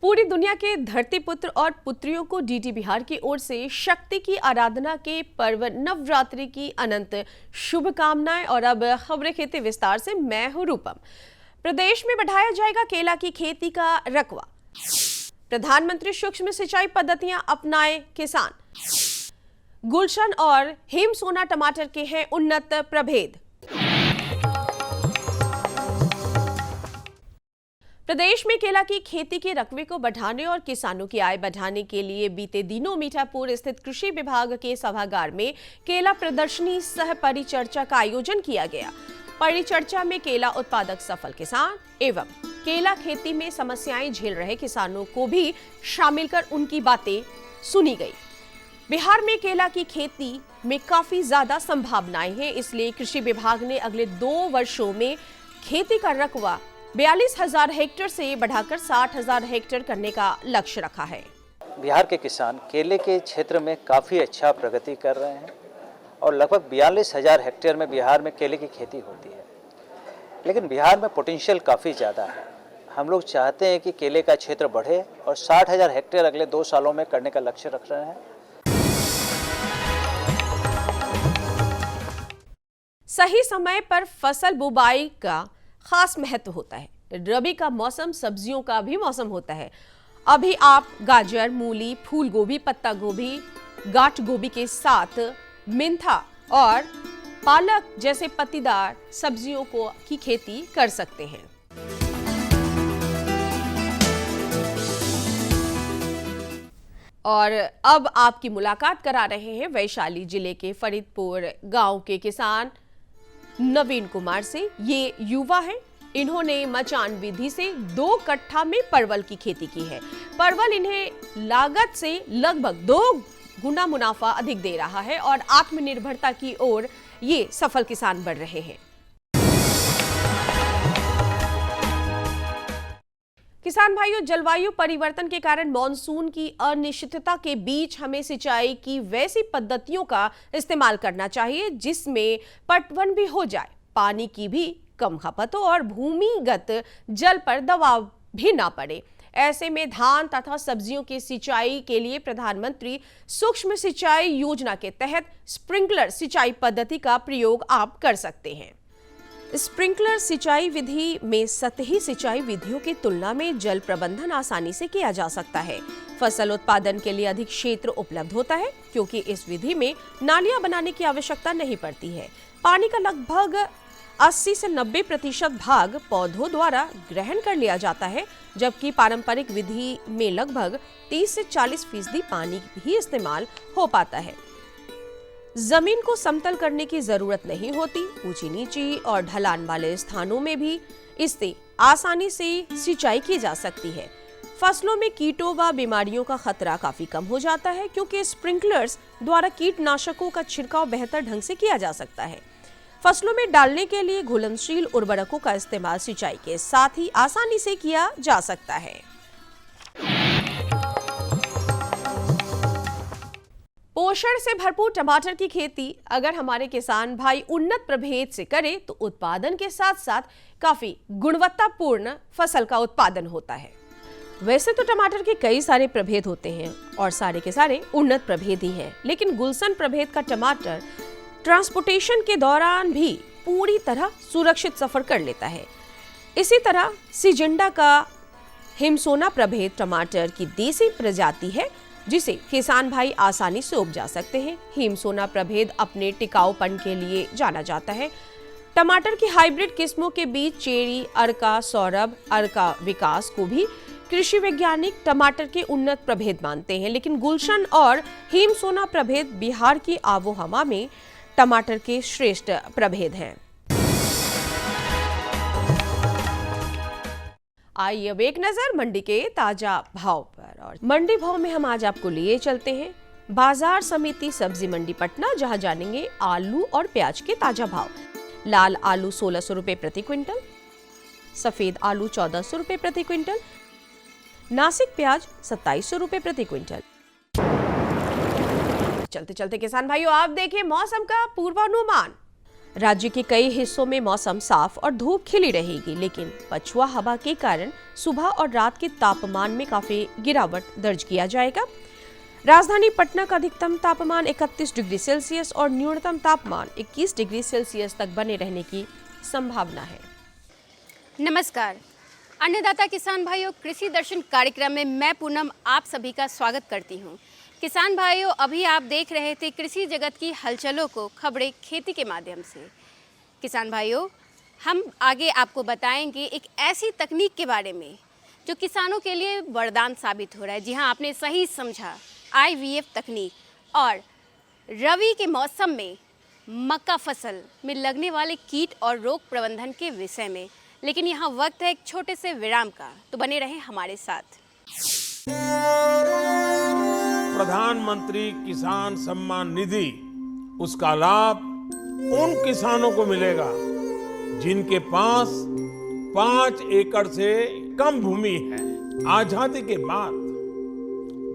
पूरी दुनिया के धरती पुत्र और पुत्रियों को डीडी बिहार की ओर से शक्ति की आराधना के पर्व नवरात्रि की अनंत शुभकामनाएं। और अब खबरें खेती विस्तार से। मैं हूं रूपम। प्रदेश में बढ़ाया जाएगा केला की खेती का रकबा। प्रधानमंत्री सूक्ष्म सिंचाई पद्धतियां अपनाए किसान। गुलशन और हिमसोना टमाटर के हैं उन्नत प्रभेद। प्रदेश में केला की खेती के रकबे को बढ़ाने और किसानों की आय बढ़ाने के लिए बीते दिनों मीठापुर स्थित कृषि विभाग के सभागार में केला प्रदर्शनी सह परिचर्चा का आयोजन किया गया। परिचर्चा में केला उत्पादक सफल किसान एवं केला खेती में समस्याएं झेल रहे किसानों को भी शामिल कर उनकी बातें सुनी गई। बिहार में केला की खेती में काफी ज्यादा संभावनाएं हैं, इसलिए कृषि विभाग ने अगले 2 वर्षों में खेती का रकबा 42,000 हेक्टेयर से बढ़ाकर 60,000 हेक्टेयर करने का लक्ष्य रखा है। बिहार के किसान केले के क्षेत्र में काफ़ी अच्छा प्रगति कर रहे हैं और लगभग 42,000 हेक्टेयर में बिहार में केले की खेती होती है। लेकिन बिहार में पोटेंशियल काफ़ी ज़्यादा है। हम लोग चाहते हैं कि केले का क्षेत्र बढ़े और 60,000 हेक्टेयर अगले 2 सालों में करने का लक्ष्य रख रहे हैं। सही समय पर फसल बुवाई का खास महत्व होता है। रबी का मौसम सब्जियों का भी मौसम होता है। अभी आप गाजर, मूली, फूल गोभी, पत्ता गोभी, गांठ गोभी के साथ मेंथा और पालक जैसे पत्तीदार सब्जियों की खेती कर सकते हैं। और अब आपकी मुलाकात करा रहे हैं वैशाली जिले के फरीदपुर गांव के किसान नवीन कुमार से। ये युवा है, इन्होंने मचान विधि से 2 कट्ठा में परवल की खेती की है। परवल इन्हें लागत से लगभग 2 गुना मुनाफा अधिक दे रहा है और आत्मनिर्भरता की ओर ये सफल किसान बढ़ रहे हैं। किसान भाइयों, जलवायु परिवर्तन के कारण मॉनसून की अनिश्चितता के बीच हमें सिंचाई की वैसी पद्धतियों का इस्तेमाल करना चाहिए जिसमें पटवन भी हो जाए, पानी की भी कम खपत हो और भूमिगत जल पर दबाव भी ना पड़े। ऐसे में धान तथा सब्जियों की सिंचाई के लिए प्रधानमंत्री सूक्ष्म सिंचाई योजना के तहत स्प्रिंकलर सिंचाई पद्धति का प्रयोग आप कर सकते हैं। स्प्रिंकलर सिंचाई विधि में सतही सिंचाई विधियों की तुलना में जल प्रबंधन आसानी से किया जा सकता है। फसल उत्पादन के लिए अधिक क्षेत्र उपलब्ध होता है क्योंकि इस विधि में नालियां बनाने की आवश्यकता नहीं पड़ती है। पानी का लगभग 80 से 90% भाग पौधों द्वारा ग्रहण कर लिया जाता है, जबकि पारंपरिक विधि में लगभग 30 से 40% पानी ही इस्तेमाल हो पाता है। जमीन को समतल करने की जरूरत नहीं होती। ऊंची नीची और ढलान वाले स्थानों में भी इससे आसानी से सिंचाई की जा सकती है। फसलों में कीटों व बीमारियों का खतरा काफी कम हो जाता है क्योंकि स्प्रिंकलर्स द्वारा कीटनाशकों का छिड़काव बेहतर ढंग से किया जा सकता है। फसलों में डालने के लिए घुलनशील उर्वरकों का इस्तेमाल सिंचाई के साथ ही आसानी से किया जा सकता है। पोषण से भरपूर टमाटर की खेती अगर हमारे किसान भाई उन्नत प्रभेद से करें तो उत्पादन के साथ साथ काफी गुणवत्तापूर्ण फसल का उत्पादन होता है। वैसे तो टमाटर के कई सारे प्रभेद होते हैं और सारे के सारे उन्नत प्रभेद ही हैं, लेकिन गुलशन प्रभेद का टमाटर ट्रांसपोर्टेशन के दौरान भी पूरी तरह सुरक्षित सफर कर लेता है। इसी तरह सिजेंडा का हिमसोना प्रभेद टमाटर की देसी प्रजाति है जिसे किसान भाई आसानी से उपजा सकते हैं। हिमसोना प्रभेद अपने टिकाऊपन के लिए जाना जाता है। टमाटर की हाइब्रिड किस्मों के बीच चेरी, अर्का सौरभ, अर्का विकास को भी कृषि वैज्ञानिक टमाटर के उन्नत प्रभेद मानते हैं, लेकिन गुलशन और हिमसोना प्रभेद बिहार की आबोहवा में टमाटर के श्रेष्ठ प्रभेद हैं। आइए अब एक नजर मंडी के ताजा भाव पर। और मंडी भाव में हम आज आपको लिए चलते हैं बाजार समिति सब्जी मंडी पटना, जहां जानेंगे आलू और प्याज के ताजा भाव। लाल आलू 1600 रुपए प्रति क्विंटल, सफेद आलू 1400 रुपए प्रति क्विंटल, नासिक प्याज 2700 रुपए प्रति क्विंटल। चलते चलते किसान भाइयों, आप देखिए मौसम का पूर्वानुमान। राज्य के कई हिस्सों में मौसम साफ और धूप खिली रहेगी, लेकिन पछुआ हवा के कारण सुबह और रात के तापमान में काफी गिरावट दर्ज किया जाएगा। राजधानी पटना का अधिकतम तापमान 31 डिग्री सेल्सियस और न्यूनतम तापमान 21 डिग्री सेल्सियस तक बने रहने की संभावना है। नमस्कार, अन्नदाता किसान भाइयों, कृषि दर्शन कार्यक्रम में मैं पूनम आप सभी का स्वागत करती हूं। किसान भाइयों, अभी आप देख रहे थे कृषि जगत की हलचलों को, खबरें खेती के माध्यम से। किसान भाइयों, हम आगे आपको बताएंगे एक ऐसी तकनीक के बारे में जो किसानों के लिए वरदान साबित हो रहा है। जी हाँ, आपने सही समझा, IVF तकनीक। और रबी के मौसम में मक्का फसल में लगने वाले कीट और रोग प्रबंधन के विषय में। लेकिन यहाँ वक्त है एक छोटे से विराम का, तो बने रहें हमारे साथ। प्रधानमंत्री किसान सम्मान निधि, उसका लाभ उन किसानों को मिलेगा जिनके पास 5 एकड़ से कम भूमि है। आजादी के बाद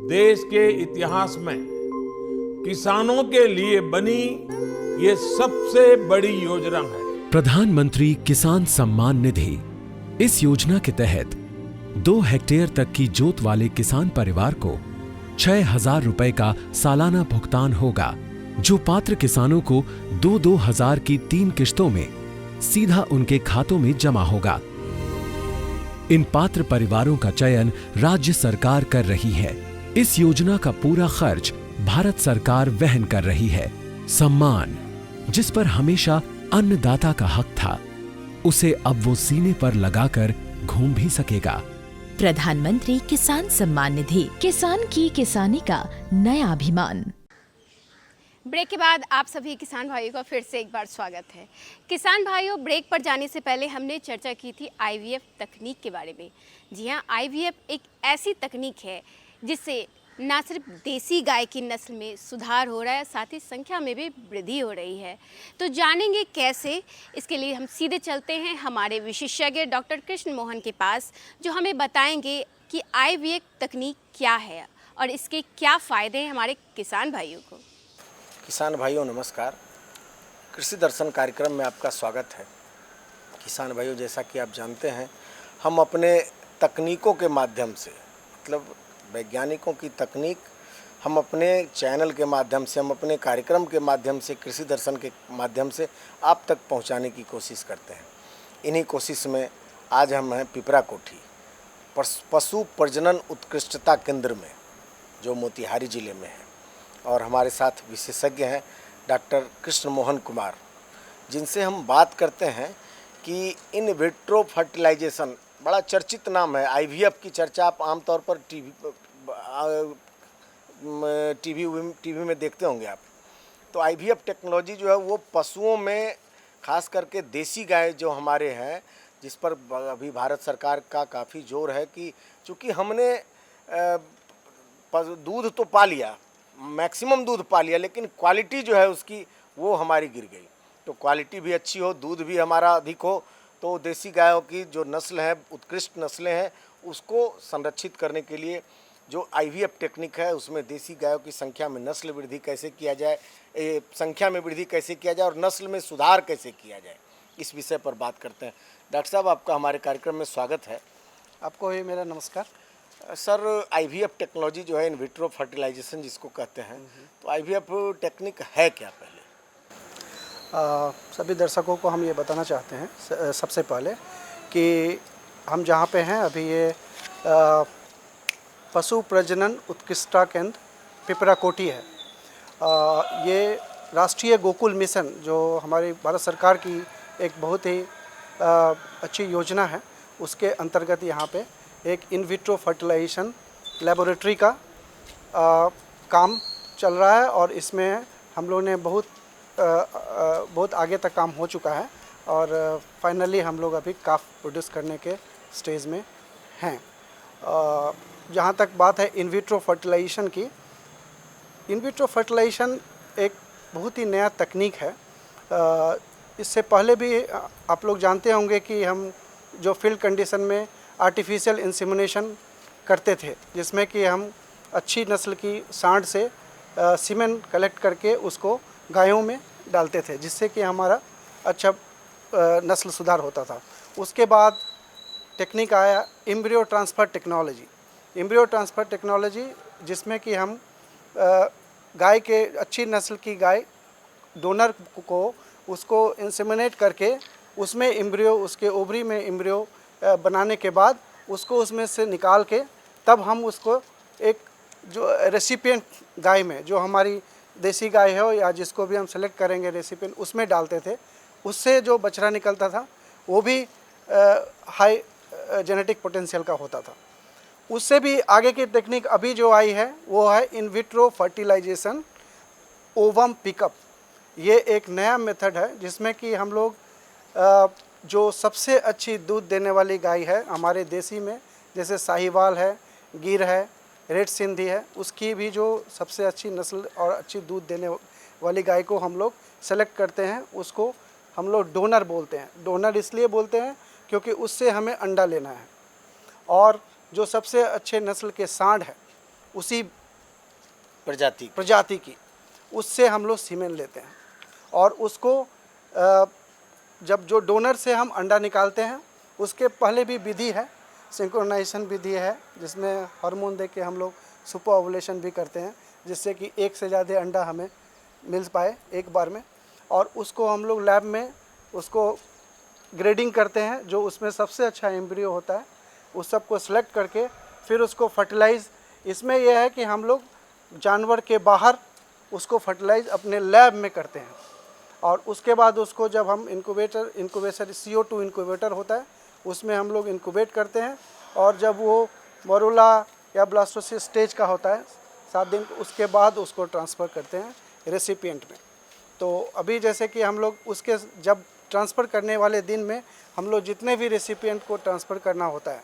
देश के इतिहास में किसानों के लिए बनी ये सबसे बड़ी योजना है। प्रधानमंत्री किसान सम्मान निधि। इस योजना के तहत 2 हेक्टेयर तक की जोत वाले किसान परिवार को 6,000 रुपए का सालाना भुगतान होगा, जो पात्र किसानों को 2-2 हजार की 3 किश्तों में सीधा उनके खातों में जमा होगा। इन पात्र परिवारों का चयन राज्य सरकार कर रही है। इस योजना का पूरा खर्च भारत सरकार वहन कर रही है। सम्मान, जिस पर हमेशा अन्नदाता का हक था, उसे अब वो सीने पर लगाकर घूम भी सकेगा। प्रधानमंत्री किसान सम्मान निधि, किसान की किसानी का नया अभिमान। ब्रेक के बाद आप सभी किसान भाइयों का फिर से एक बार स्वागत है। किसान भाइयों, ब्रेक पर जाने से पहले हमने चर्चा की थी IVF तकनीक के बारे में। जी हाँ, IVF एक ऐसी तकनीक है जिससे ना सिर्फ देसी गाय की नस्ल में सुधार हो रहा है, साथ ही संख्या में भी वृद्धि हो रही है। तो जानेंगे कैसे, इसके लिए हम सीधे चलते हैं हमारे विशेषज्ञ डॉक्टर कृष्ण मोहन के पास, जो हमें बताएंगे कि IVF तकनीक क्या है और इसके क्या फ़ायदे हैं हमारे किसान भाइयों को। किसान भाइयों नमस्कार, कृषि दर्शन कार्यक्रम में आपका स्वागत है। किसान भाइयों, जैसा कि आप जानते हैं, हम अपने तकनीकों के माध्यम से, मतलब वैज्ञानिकों की तकनीक, हम अपने चैनल के माध्यम से, हम अपने कार्यक्रम के माध्यम से, कृषि दर्शन के माध्यम से आप तक पहुंचाने की कोशिश करते हैं। इन्हीं कोशिश में आज हम हैं पिपरा कोठी पशु प्रजनन उत्कृष्टता केंद्र में, जो मोतिहारी ज़िले में है। और हमारे साथ विशेषज्ञ हैं डॉक्टर कृष्ण मोहन कुमार, जिनसे हम बात करते हैं कि इन विट्रो फर्टिलाइजेशन, बड़ा चर्चित नाम है। IVF की चर्चा आप आमतौर पर टीवी में देखते होंगे आप। तो IVF टेक्नोलॉजी जो है वो पशुओं में, खास करके देसी गाय जो हमारे हैं, जिस पर अभी भारत सरकार का काफ़ी जोर है कि चूँकि हमने दूध तो पा लिया, मैक्सिमम दूध पा लिया, लेकिन क्वालिटी जो है उसकी वो हमारी गिर गई। तो क्वालिटी भी अच्छी हो, दूध भी हमारा अधिक हो, तो देसी गायों की जो नस्ल है, उत्कृष्ट नस्लें हैं, उसको संरक्षित करने के लिए जो IVF टेक्निक है, उसमें देसी गायों की संख्या में नस्ल वृद्धि कैसे किया जाए, संख्या में वृद्धि कैसे किया जाए और नस्ल में सुधार कैसे किया जाए, इस विषय पर बात करते हैं। डॉक्टर साहब, आपका हमारे कार्यक्रम में स्वागत है। आपको ये मेरा नमस्कार। सर, IVF टेक्नोलॉजी जो है, इन विट्रो फर्टिलाइजेशन जिसको कहते हैं, तो IVF टेक्निक है क्या? पहले सभी दर्शकों को हम ये बताना चाहते हैं सबसे पहले कि हम जहाँ पे हैं अभी, ये पशु प्रजनन उत्कृष्टता केंद्र पिपरा कोठी है। ये राष्ट्रीय गोकुल मिशन, जो हमारी भारत सरकार की एक बहुत ही अच्छी योजना है, उसके अंतर्गत यहाँ पे एक इन विट्रो फर्टिलाइजेशन लेबोरेटरी का काम चल रहा है। और इसमें हम लोगों ने बहुत आगे तक काम हो चुका है और फाइनली हम लोग अभी काफ प्रोड्यूस करने के स्टेज में हैं। जहाँ तक बात है इन विट्रो फर्टिलाइजेशन की, इन विट्रो फर्टिलाइजेशन एक बहुत ही नया तकनीक है। इससे पहले भी आप लोग जानते होंगे कि हम जो फील्ड कंडीशन में आर्टिफिशियल इंसेमिनेशन करते थे, जिसमें कि हम अच्छी नस्ल की सांड से सीमेन कलेक्ट करके उसको गायों में डालते थे, जिससे कि हमारा अच्छा नस्ल सुधार होता था। उसके बाद टेक्निक आया embryo transfer technology. Embryo transfer technology जिसमें कि हम गाय के अच्छी नस्ल की गाय डोनर को उसको इंसेमिनेट करके उसमें एम्ब्रियो, उसके ओवरी में एम्ब्रियो बनाने के बाद उसको उसमें से निकाल के तब हम उसको एक जो रेसिपिएंट गाय में, जो हमारी देसी गाय हो या जिसको भी हम सेलेक्ट करेंगे रेसिपिएंट, उसमें डालते थे। उससे जो बछड़ा निकलता था वो भी हाई जेनेटिक पोटेंशियल का होता था। उससे भी आगे की टेक्निक अभी जो आई है वो है in vitro fertilisation ovum pickup. ये एक नया मेथड है जिसमें कि हम लोग जो सबसे अच्छी दूध देने वाली गाय है हमारे देसी में, जैसे साहिवाल है, गिर है, रेड सिंधी है, उसकी भी जो सबसे अच्छी नस्ल और अच्छी दूध देने वाली गाय को हम लोग सेलेक्ट करते हैं। उसको हम लोग डोनर बोलते हैं। डोनर इसलिए बोलते हैं क्योंकि उससे हमें अंडा लेना है, और जो सबसे अच्छे नस्ल के सांड है उसी प्रजाति की, उससे हम लोग सीमेन लेते हैं। और उसको जब जो डोनर से हम अंडा निकालते हैं उसके पहले भी विधि है, सिंक्रोनाइजेशन विधि है, जिसमें हार्मोन दे के हम लोग सुपर ओवुलेशन भी करते हैं, जिससे कि एक से ज़्यादा अंडा हमें मिल पाए एक बार में। और उसको हम लोग लैब में उसको ग्रेडिंग करते हैं, जो उसमें सबसे अच्छा एम्ब्रियो होता है उस सब को सिलेक्ट करके फिर उसको फर्टिलाइज़। इसमें यह है कि हम लोग जानवर के बाहर उसको फर्टिलाइज़ अपने लैब में करते हैं, और उसके बाद उसको जब हम इंक्यूबेटर CO2 इंक्यूबेटर होता है उसमें हम लोग इंक्यूबेट करते हैं, और जब वो मोरुला या ब्लास्टोसिस स्टेज का होता है 7 दिन, उसके बाद उसको ट्रांसफ़र करते हैं रेसिपिएंट में। तो अभी जैसे कि हम लोग उसके जब ट्रांसफ़र करने वाले दिन में हम लोग जितने भी रेसिपिएंट को ट्रांसफ़र करना होता है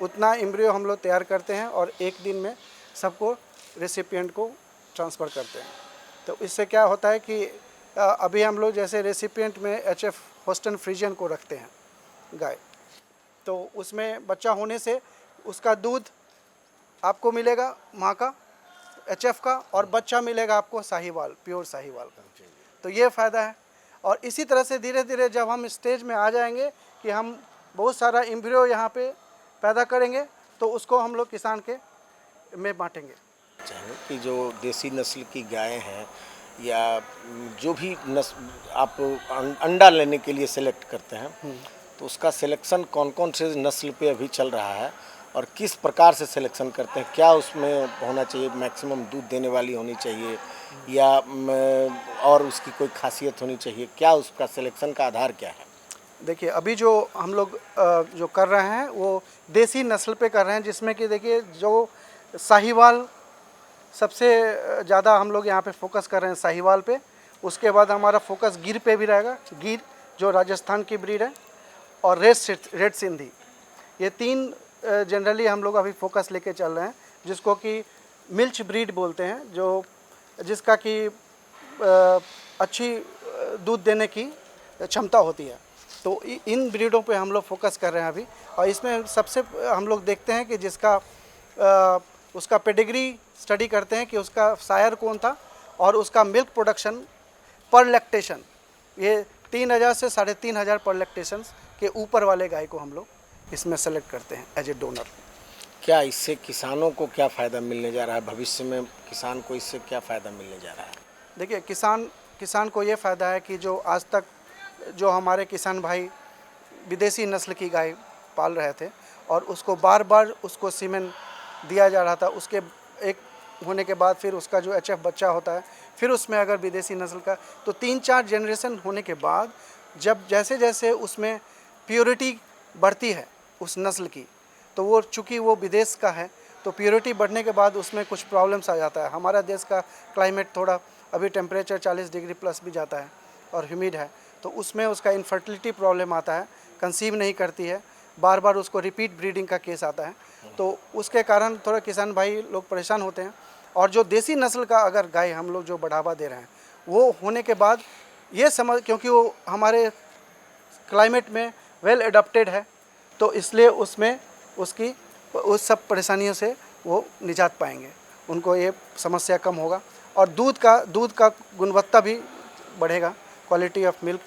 उतना एम्ब्रियो हम लोग तैयार करते हैं और एक दिन में सबको रेसिपिएंट को ट्रांसफ़र करते हैं। तो इससे क्या होता है कि अभी हम लोग जैसे रेसिपिएंट में HF होस्टन फ्रीजियन को रखते हैं गाय, तो उसमें बच्चा होने से उसका दूध आपको मिलेगा माँ का HF का, और बच्चा मिलेगा आपको साहिवाल, प्योर साहिवाल का। तो ये फ़ायदा है। और इसी तरह से धीरे धीरे जब हम स्टेज में आ जाएंगे कि हम बहुत सारा एम्ब्रियो यहाँ पे पैदा करेंगे, तो उसको हम लोग किसान के में बांटेंगे। चाहेंगे कि जो देसी नस्ल की गायें हैं या जो भी नस्ल आप अंडा लेने के लिए सेलेक्ट करते हैं, तो उसका सिलेक्शन कौन कौन से नस्ल पे अभी चल रहा है और किस प्रकार से सिलेक्शन करते हैं? क्या उसमें होना चाहिए, मैक्सिमम दूध देने वाली होनी चाहिए या और उसकी कोई खासियत होनी चाहिए? क्या उसका सिलेक्शन का आधार क्या है? देखिए अभी जो हम लोग जो कर रहे हैं वो देसी नस्ल पे कर रहे हैं, जिसमें कि देखिए जो साहिवाल सबसे ज़्यादा हम लोग यहाँ पे फोकस कर रहे हैं साहिवाल पे। उसके बाद हमारा फोकस गिर पे भी रहेगा, गिर जो राजस्थान की ब्रीड है, और रेड सिंधी। ये 3 जनरली हम लोग अभी फोकस लेके चल रहे हैं, जिसको कि मिल्च ब्रीड बोलते हैं, जो जिसका कि अच्छी दूध देने की क्षमता होती है। तो इन ब्रीडों पे हम लोग फोकस कर रहे हैं अभी। और इसमें सबसे हम लोग देखते हैं कि जिसका उसका पेडिग्री स्टडी करते हैं कि उसका सायर कौन था, और उसका मिल्क प्रोडक्शन पर लैक्टेशन, ये 3000 से 3500 पर लैक्टेशन के ऊपर वाले गाय को हम लोग इसमें सेलेक्ट करते हैं एज ए डोनर। क्या इससे किसानों को क्या फ़ायदा मिलने जा रहा है? भविष्य में किसान को इससे क्या फ़ायदा मिलने जा रहा है? देखिए किसान को ये फ़ायदा है कि जो आज तक जो हमारे किसान भाई विदेशी नस्ल की गाय पाल रहे थे और उसको बार बार उसको सीमेन दिया जा रहा था, उसके एक होने के बाद फिर उसका जो HF बच्चा होता है, फिर उसमें अगर विदेशी नस्ल का, तो 3-4 जनरेशन होने के बाद जब जैसे जैसे उसमें प्योरिटी बढ़ती है उस नस्ल की, तो वो चूँकि वो विदेश का है तो प्योरिटी बढ़ने के बाद उसमें कुछ प्रॉब्लम्स आ जाता है। हमारा देश का क्लाइमेट थोड़ा अभी टेम्परेचर 40 डिग्री प्लस भी जाता है और ह्यूमिड है, तो उसमें उसका इनफर्टिलिटी प्रॉब्लम आता है, कंसीव नहीं करती है, बार बार उसको रिपीट ब्रीडिंग का केस आता है। तो उसके कारण थोड़ा किसान भाई लोग परेशान होते हैं। और जो देसी नस्ल का अगर गाय हम लोग जो बढ़ावा दे रहे हैं वो होने के बाद ये समझ, क्योंकि वो हमारे क्लाइमेट में वेल एडप्टेड है, तो इसलिए उसमें उसकी उस सब परेशानियों से वो निजात पाएंगे, उनको ये समस्या कम होगा और दूध का गुणवत्ता भी बढ़ेगा, क्वालिटी ऑफ मिल्क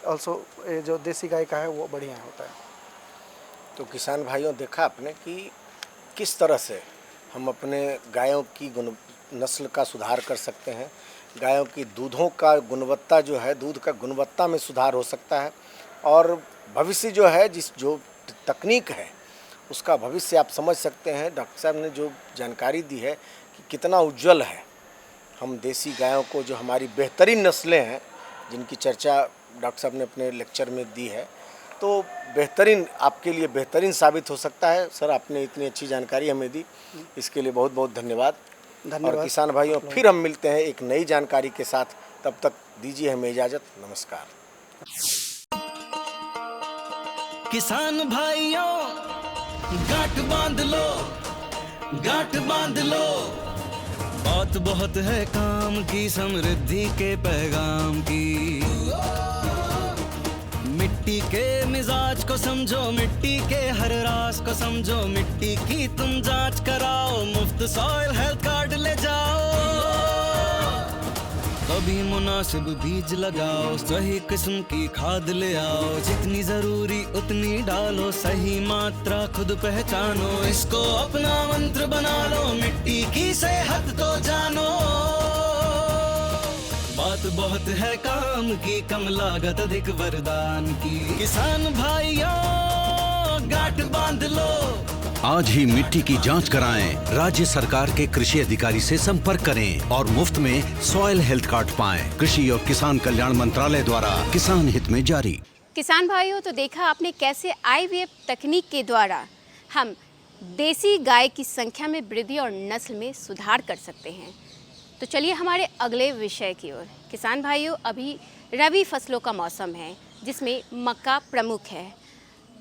ऑल्सो जो देसी गाय का है वो बढ़िया होता है। तो किसान भाइयों, देखा आपने कि किस तरह से हम अपने गायों की नस्ल का सुधार कर सकते हैं, गायों की दूधों का गुणवत्ता जो है, दूध का गुणवत्ता में सुधार हो सकता है, और भविष्य जो है, जो तकनीक है उसका भविष्य आप समझ सकते हैं। डॉक्टर साहब ने जो जानकारी दी है कि कितना उज्जवल है। हम देसी गायों को, जो हमारी बेहतरीन नस्लें हैं जिनकी चर्चा डॉक्टर साहब ने अपने लेक्चर में दी है, तो बेहतरीन, आपके लिए बेहतरीन साबित हो सकता है। सर, आपने इतनी अच्छी जानकारी हमें दी, इसके लिए बहुत बहुत धन्यवाद। और किसान भाइयों, फिर हम मिलते हैं एक नई जानकारी के साथ। तब तक दीजिए हमें इजाज़त। नमस्कार। किसान भाइयों, गांठ बांध लो, गांठ बांध लो, बात बहुत है काम की, समृद्धि के पैगाम की। मिट्टी के मिजाज को समझो, मिट्टी के हर राज को समझो, मिट्टी की तुम जांच कराओ, मुफ्त सॉइल हेल्थ कार्ड ले जाओ। कभी मुनासिब बीज लगाओ, सही किस्म की खाद ले आओ, जितनी जरूरी उतनी डालो, सही मात्रा खुद पहचानो, इसको अपना मंत्र बना लो, मिट्टी की सेहत तो जानो। बात बहुत है काम की, कम लागत अधिक वरदान की। किसान भाइयों, गांठ बांध लो, आज ही मिट्टी की जांच कराएं। राज्य सरकार के कृषि अधिकारी से संपर्क करें और मुफ्त में सॉइल हेल्थ कार्ड पाएं। कृषि और किसान कल्याण मंत्रालय द्वारा किसान हित में जारी। किसान भाइयों, तो देखा आपने कैसे IVF तकनीक के द्वारा हम देसी गाय की संख्या में वृद्धि और नस्ल में सुधार कर सकते हैं। तो चलिए हमारे अगले विषय की ओर। किसान भाइयों, अभी रबी फसलों का मौसम है जिसमें मक्का प्रमुख है।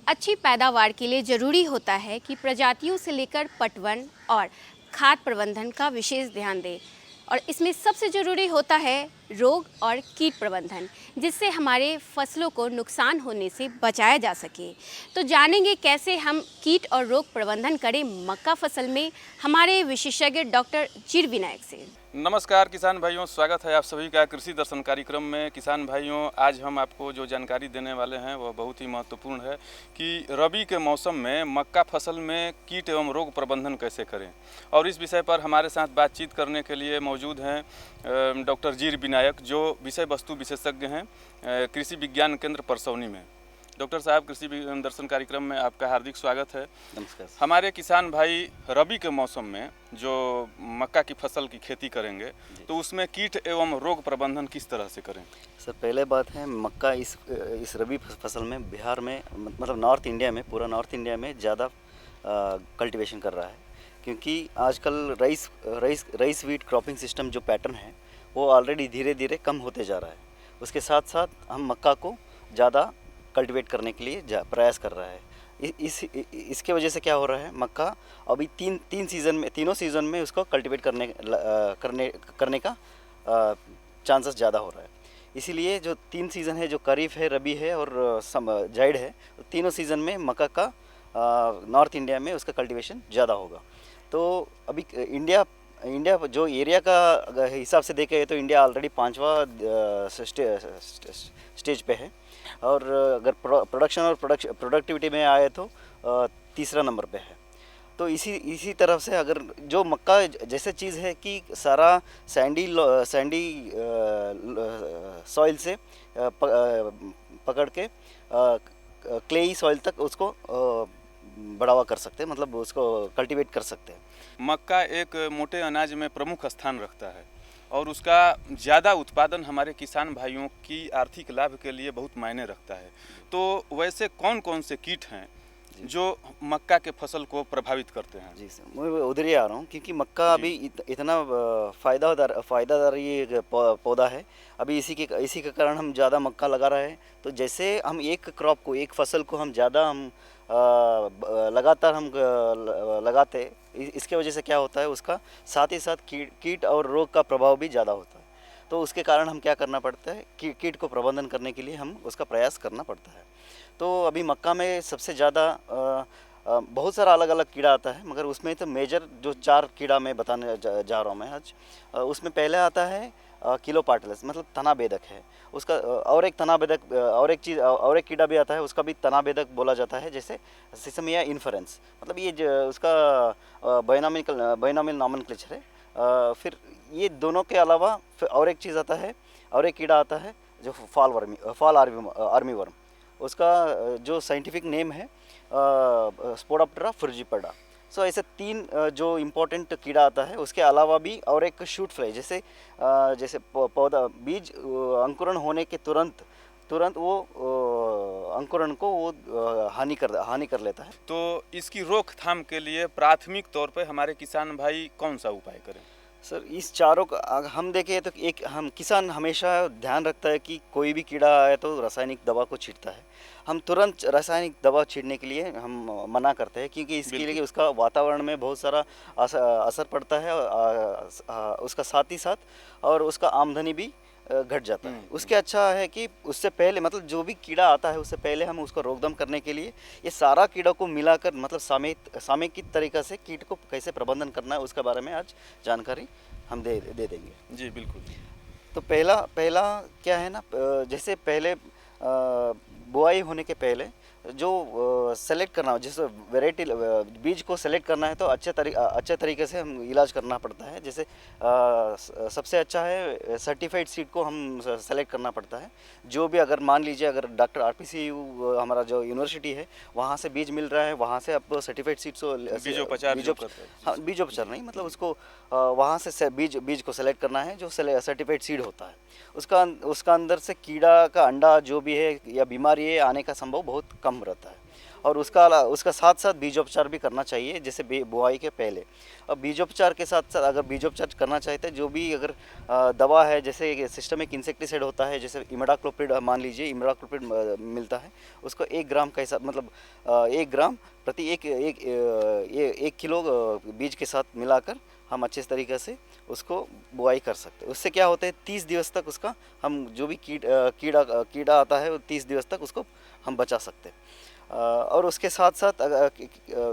अच्छी पैदावार के लिए ज़रूरी होता है कि प्रजातियों से लेकर पटवन और खाद प्रबंधन का विशेष ध्यान दें, और इसमें सबसे ज़रूरी होता है रोग और कीट प्रबंधन, जिससे हमारे फसलों को नुकसान होने से बचाया जा सके। तो जानेंगे कैसे हम कीट और रोग प्रबंधन करें मक्का फसल में, हमारे विशेषज्ञ डॉक्टर जीर विनायक से। नमस्कार किसान भाइयों, स्वागत है आप सभी का कृषि दर्शन कार्यक्रम में। किसान भाइयों, आज हम आपको जो जानकारी देने वाले हैं वह बहुत ही महत्वपूर्ण है कि रबी के मौसम में मक्का फसल में कीट एवं रोग प्रबंधन कैसे करें। और इस विषय पर हमारे साथ बातचीत करने के लिए मौजूद हैं डॉक्टर जीर विनायक, जो विषय वस्तु विशेषज्ञ हैं कृषि विज्ञान केंद्र परसौनी में। डॉक्टर साहब, कृषि दर्शन कार्यक्रम में आपका हार्दिक स्वागत है। नमस्कार। हमारे किसान भाई रबी के मौसम में जो मक्का की फसल की खेती करेंगे तो उसमें कीट एवं रोग प्रबंधन किस तरह से करें? सर, पहले बात है, मक्का इस रबी फसल में बिहार में, मतलब नॉर्थ इंडिया में, पूरा नॉर्थ इंडिया में ज़्यादा कल्टीवेशन कर रहा है, क्योंकि आजकल राइस वीट क्रॉपिंग सिस्टम जो पैटर्न है वो ऑलरेडी धीरे धीरे कम होते जा रहा है। उसके साथ साथ हम मक्का को ज़्यादा कल्टीवेट करने के लिए प्रयास कर रहा है। इसके वजह से क्या हो रहा है, मक्का अभी तीनों सीज़न में उसको कल्टीवेट करने का चांसेस ज़्यादा हो रहा है। इसीलिए जो 3 सीज़न है, जो खरीफ है, रबी है और जायद है, तीनों सीज़न में मक्का का नॉर्थ इंडिया में उसका कल्टीवेशन ज़्यादा होगा। तो अभी इंडिया जो एरिया का हिसाब से देखें तो इंडिया ऑलरेडी 5वां स्टेज पे है, और अगर प्रोडक्शन और प्रोडक्टिविटी में आए तो 3रा नंबर पे है। तो इसी तरफ से अगर जो मक्का जैसे चीज़ है कि सारा सैंडी सॉइल से पकड़ के क्लेई सॉइल तक उसको बढ़ावा कर सकते हैं, मतलब उसको कल्टीवेट कर सकते हैं। मक्का एक मोटे अनाज में प्रमुख स्थान रखता है और उसका ज़्यादा उत्पादन हमारे किसान भाइयों की आर्थिक लाभ के लिए बहुत मायने रखता है। तो वैसे कौन कौन से कीट हैं जो मक्का के फसल को प्रभावित करते हैं? जी सर, मैं उधर ही आ रहा हूँ, क्योंकि मक्का अभी इतना फ़ायदादार ये पौधा है। अभी इसी के कारण हम ज़्यादा मक्का लगा रहे हैं। तो जैसे हम एक क्रॉप को, एक फसल को हम ज़्यादा लगातार हम लगाते, इसके वजह से क्या होता है, उसका साथ ही साथ कीट और रोग का प्रभाव भी ज़्यादा होता है। तो उसके कारण हम क्या करना पड़ता है, कीट को प्रबंधन करने के लिए हम उसका प्रयास करना पड़ता है। तो अभी मक्का में सबसे ज़्यादा बहुत सारा अलग अलग कीड़ा आता है, मगर उसमें तो मेजर जो 4 कीड़ा मैं बताने जा रहा हूँ मैं आज। उसमें पहले आता है किलोपार्टलस मतलब तनाबेदक है उसका। और एक तनाबेदक और एक कीड़ा भी आता है, उसका भी तनाबेदक बोला जाता है, जैसे सिसमिया इन्फरेंस। मतलब ये उसका बायनॉमियल नॉमेनक्लेचर है। फिर ये दोनों के अलावा फिर और एक चीज़ आता है, और एक कीड़ा आता है जो फॉल आर्मी वर्म। उसका जो साइंटिफिक नेम है स्पोडोप्टेरा फ्रुजिपर्डा। सो ऐसे 3 जो इम्पोर्टेंट कीड़ा आता है। उसके अलावा भी और एक शूट फ्लाई, जैसे पौधा बीज अंकुरण होने के तुरंत वो अंकुरण को वो हानि कर लेता है। तो इसकी रोकथाम के लिए प्राथमिक तौर पे हमारे किसान भाई कौन सा उपाय करें? सर इस चारों का हम देखें तो हम किसान हमेशा ध्यान रखता है कि कोई भी कीड़ा आए तो रासायनिक दवा को छींटता है। हम तुरंत रासायनिक दवा छींटने के लिए हम मना करते हैं, क्योंकि इसके लिए उसका वातावरण में बहुत सारा असर पड़ता है, उसका साथ ही साथ और उसका आमदनी भी घट जाता है। उसके अच्छा है कि उससे पहले मतलब जो भी कीड़ा आता है उससे पहले हम उसको रोकथाम करने के लिए ये सारा कीड़ों को मिलाकर मतलब सामयिक तरीक़ा से कीट को कैसे प्रबंधन करना है उसके बारे में आज जानकारी हम दे देंगे। जी बिल्कुल। तो पहला क्या है ना, जैसे पहले बुआई होने के पहले जो सेलेक्ट करना, जैसे वैरायटी बीज को सेलेक्ट करना है तो अच्छे तरीके से हम इलाज करना पड़ता है। जैसे सबसे अच्छा है सर्टिफाइड सीड को हम सेलेक्ट करना पड़ता है। जो भी अगर मान लीजिए अगर डॉक्टर RPCU हमारा जो यूनिवर्सिटी है वहाँ से बीज मिल रहा है, वहाँ से आप सर्टिफाइड सीड को बीजोपचार नहीं मतलब उसको वहाँ से बीज को सेलेक्ट करना है जो सर्टिफाइड सीड होता है। उसका अंदर से कीड़ा का अंडा जो भी है या बीमारी है आने का संभव बहुत कम रहता है। और उसका साथ साथ बीजोपचार भी करना चाहिए जैसे बुआई के पहले। अब बीजोपचार के साथ साथ अगर बीजोपचार करना चाहते हैं जो भी अगर दवा है, जैसे सिस्टमिक इंसेक्टिसाइड होता है, जैसे इमिडाक्लोप्रिड मान लीजिए इमिडाक्लोप्रिड मिलता है, उसको 1 ग्राम का हिसाब मतलब 1 ग्राम प्रति एक किलो बीज के साथ मिलाकर हम अच्छे तरीके से उसको बुआई कर सकते हैं। उससे क्या होता है 30 दिवस तक उसका हम जो भी कीड़ा आता है वो 30 दिवस तक उसको हम बचा सकते हैं। और उसके साथ साथ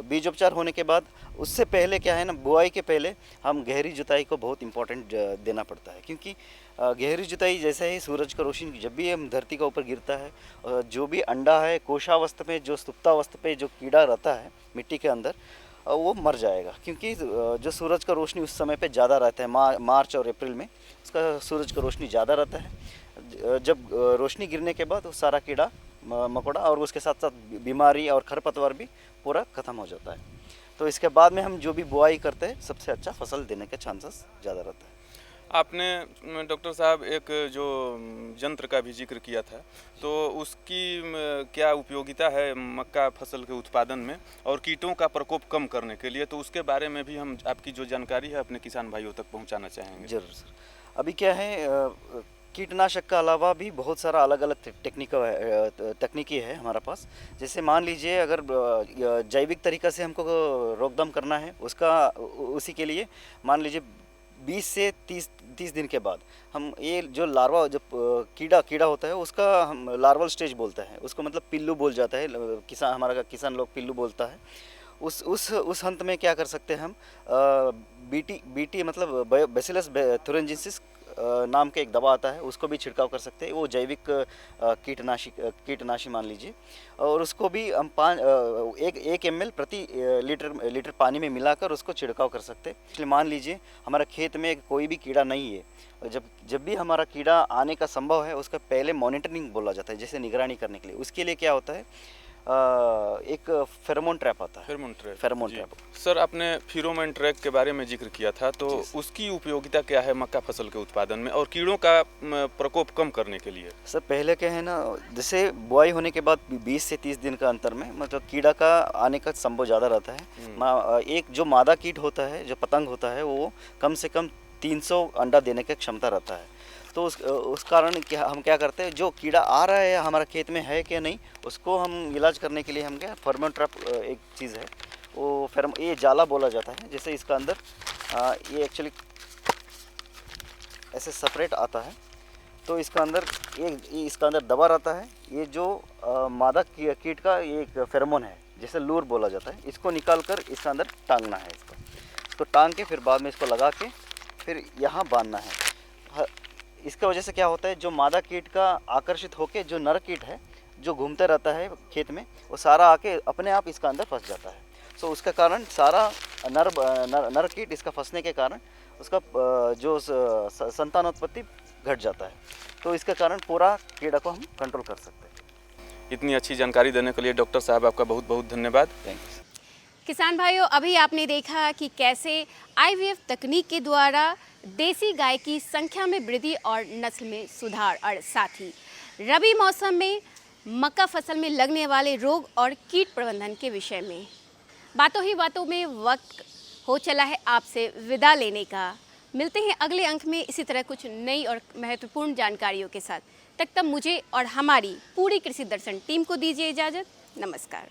बीजोपचार होने के बाद उससे पहले क्या है ना, बुआई के पहले हम गहरी जुताई को बहुत इम्पोर्टेंट देना पड़ता है, क्योंकि गहरी जुताई जैसे ही सूरज का रोशनी जब भी हम धरती के ऊपर गिरता है जो भी अंडा है कोशावस्था में जो सुप्तावस्था पे जो कीड़ा रहता है मिट्टी के अंदर वो मर जाएगा, क्योंकि जो सूरज का रोशनी उस समय पे ज़्यादा रहता है। मार्च और अप्रैल में उसका सूरज का रोशनी ज़्यादा रहता है। जब रोशनी गिरने के बाद वो सारा कीड़ा मकोड़ा और उसके साथ साथ बीमारी और खरपतवार भी पूरा ख़त्म हो जाता है। तो इसके बाद में हम जो भी बुआई करते हैं सबसे अच्छा फसल देने के चांसेस ज़्यादा रहता है। आपने डॉक्टर साहब एक जो यंत्र का भी जिक्र किया था, तो उसकी क्या उपयोगिता है मक्का फसल के उत्पादन में और कीटों का प्रकोप कम करने के लिए, तो उसके बारे में भी हम आपकी जो जानकारी है अपने किसान भाइयों तक पहुंचाना चाहेंगे। जरूर सर। अभी क्या है कीटनाशक का अलावा भी बहुत सारा अलग अलग तकनीकी है हमारे पास। जैसे मान लीजिए अगर जैविक तरीक़ा से हमको रोकथाम करना है उसी के लिए मान लीजिए 20 से 30 दिन के बाद हम ये जो लार्वा जो कीड़ा होता है उसका हम लार्वल स्टेज बोलते हैं उसको, मतलब पिल्लू बोल जाता है हमारा किसान लोग पिल्लू बोलता है। उस हंत में क्या कर सकते हैं हम बीटी मतलब बैसिलस thuringiensis नाम के एक दवा आता है उसको भी छिड़काव कर सकते हैं। वो जैविक कीटनाशी मान लीजिए, और उसको भी हम 1 ml प्रति लीटर पानी में मिलाकर उसको छिड़काव कर सकते हैं। इसलिए मान लीजिए हमारा खेत में कोई भी कीड़ा नहीं है, जब भी हमारा कीड़ा आने का संभव है उसका पहले मॉनिटरिंग बोला जाता है, जैसे निगरानी करने के लिए। उसके लिए क्या होता है एक फेरोमोन ट्रैप आता है। Pheromone trap. सर आपने फेरोमोन ट्रैप के बारे में जिक्र किया था, तो उसकी उपयोगिता क्या है मक्का फसल के उत्पादन में और कीड़ों का प्रकोप कम करने के लिए? सर पहले क्या है ना, जैसे बुआई होने के बाद 20 से 30 दिन का अंतर में मतलब कीड़ा का आने का संभव ज़्यादा रहता है। एक जो मादा कीट होता है जो पतंग होता है वो कम से कम 300 अंडा देने की क्षमता रहता है। तो उस कारण हम क्या करते हैं, जो कीड़ा आ रहा है हमारा खेत में है क्या नहीं, उसको हम इलाज करने के लिए हम क्या फेरोमोन ट्रैप एक चीज़ है वो ये जाला बोला जाता है। जैसे इसका अंदर ये एक्चुअली ऐसे सेपरेट आता है, तो इसका अंदर दबा रहता है। ये जो मादा कीट का एक फेरोमोन है जैसे लूर बोला जाता है, इसको निकाल कर इसके अंदर टांगना है। इसको टांग के फिर बाद में इसको लगा के फिर यहाँ बांधना है। इसके वजह से क्या होता है, जो मादा कीट का आकर्षित होकर जो नर कीट है जो घूमते रहता है खेत में, वो सारा आके अपने आप इसका अंदर फंस जाता है। सो उसके कारण सारा नर कीट इसका फंसने के कारण उसका जो संतानोत्पत्ति घट जाता है। तो इसके कारण पूरा कीड़ा को हम कंट्रोल कर सकते हैं। इतनी अच्छी जानकारी देने के लिए डॉक्टर साहब आपका बहुत बहुत धन्यवाद। थैंक्स। किसान भाइयों, अभी आपने देखा कि कैसे IVF तकनीक के द्वारा देसी गाय की संख्या में वृद्धि और नस्ल में सुधार, और साथ ही रबी मौसम में मक्का फसल में लगने वाले रोग और कीट प्रबंधन के विषय में। बातों ही बातों में वक्त हो चला है आपसे विदा लेने का। मिलते हैं अगले अंक में इसी तरह कुछ नई और महत्वपूर्ण जानकारियों के साथ। तब तक मुझे और हमारी पूरी कृषि दर्शन टीम को दीजिए इजाज़त। नमस्कार।